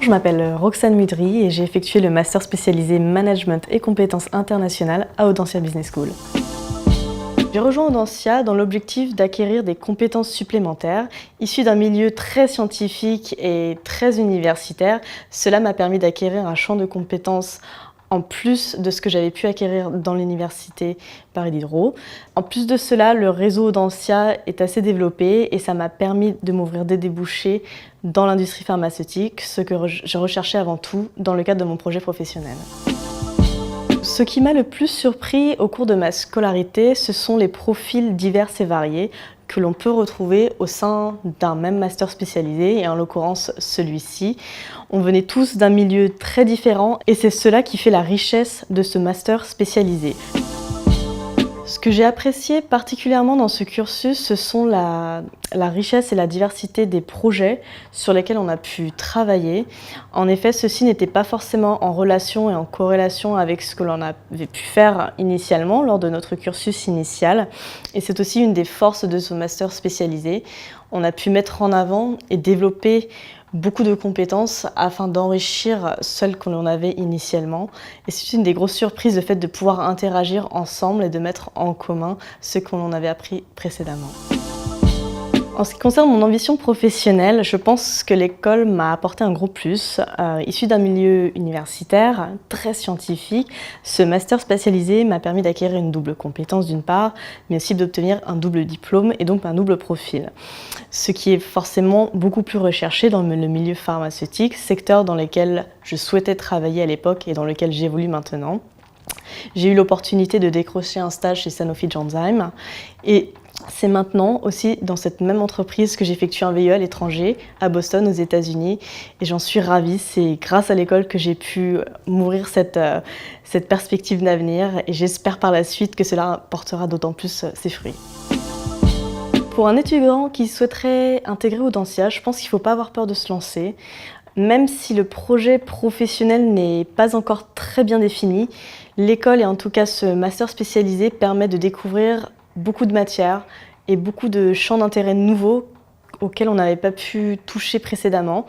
je m'appelle Roxane Mudry et j'ai effectué le master spécialisé Management et compétences internationales à Audencia Business School. J'ai rejoint Audencia dans l'objectif d'acquérir des compétences supplémentaires. Issu d'un milieu très scientifique et très universitaire, cela m'a permis d'acquérir un champ de compétences en plus de ce que j'avais pu acquérir dans l'université Paris Diderot. En plus de cela, le réseau Audencia est assez développé et ça m'a permis de m'ouvrir des débouchés dans l'industrie pharmaceutique, ce que je recherchais avant tout dans le cadre de mon projet professionnel. Ce qui m'a le plus surpris au cours de ma scolarité, ce sont les profils divers et variés que l'on peut retrouver au sein d'un même master spécialisé, et en l'occurrence celui-ci. On venait tous d'un milieu très différent et c'est cela qui fait la richesse de ce master spécialisé. Ce que j'ai apprécié particulièrement dans ce cursus, ce sont la richesse et la diversité des projets sur lesquels on a pu travailler. En effet, ceux-ci n'étaient pas forcément en relation et en corrélation avec ce que l'on avait pu faire initialement lors de notre cursus initial. Et c'est aussi une des forces de ce master spécialisé. On a pu mettre en avant et développer beaucoup de compétences afin d'enrichir celles que l'on avait initialement. Et c'est une des grosses surprises, le fait de pouvoir interagir ensemble et de mettre en commun ce que l'on avait appris précédemment. En ce qui concerne mon ambition professionnelle, je pense que l'école m'a apporté un gros plus. Issu d'un milieu universitaire très scientifique, ce master spécialisé m'a permis d'acquérir une double compétence d'une part, mais aussi d'obtenir un double diplôme et donc un double profil. Ce qui est forcément beaucoup plus recherché dans le milieu pharmaceutique, secteur dans lequel je souhaitais travailler à l'époque et dans lequel j'évolue maintenant. J'ai eu l'opportunité de décrocher un stage chez Sanofi Genzyme et c'est maintenant aussi dans cette même entreprise que j'effectue un VIE à l'étranger, à Boston, aux États-Unis, et j'en suis ravie. C'est grâce à l'école que j'ai pu m'ouvrir cette perspective d'avenir et j'espère par la suite que cela portera d'autant plus ses fruits. Pour un étudiant qui souhaiterait intégrer Audencia, je pense qu'il ne faut pas avoir peur de se lancer. Même si le projet professionnel n'est pas encore très bien défini, l'école et en tout cas ce master spécialisé permet de découvrir beaucoup de matières et beaucoup de champs d'intérêt nouveaux auxquels on n'avait pas pu toucher précédemment.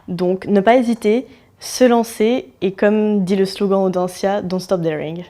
Donc ne pas hésiter, se lancer et comme dit le slogan Audencia, Don't Stop Daring.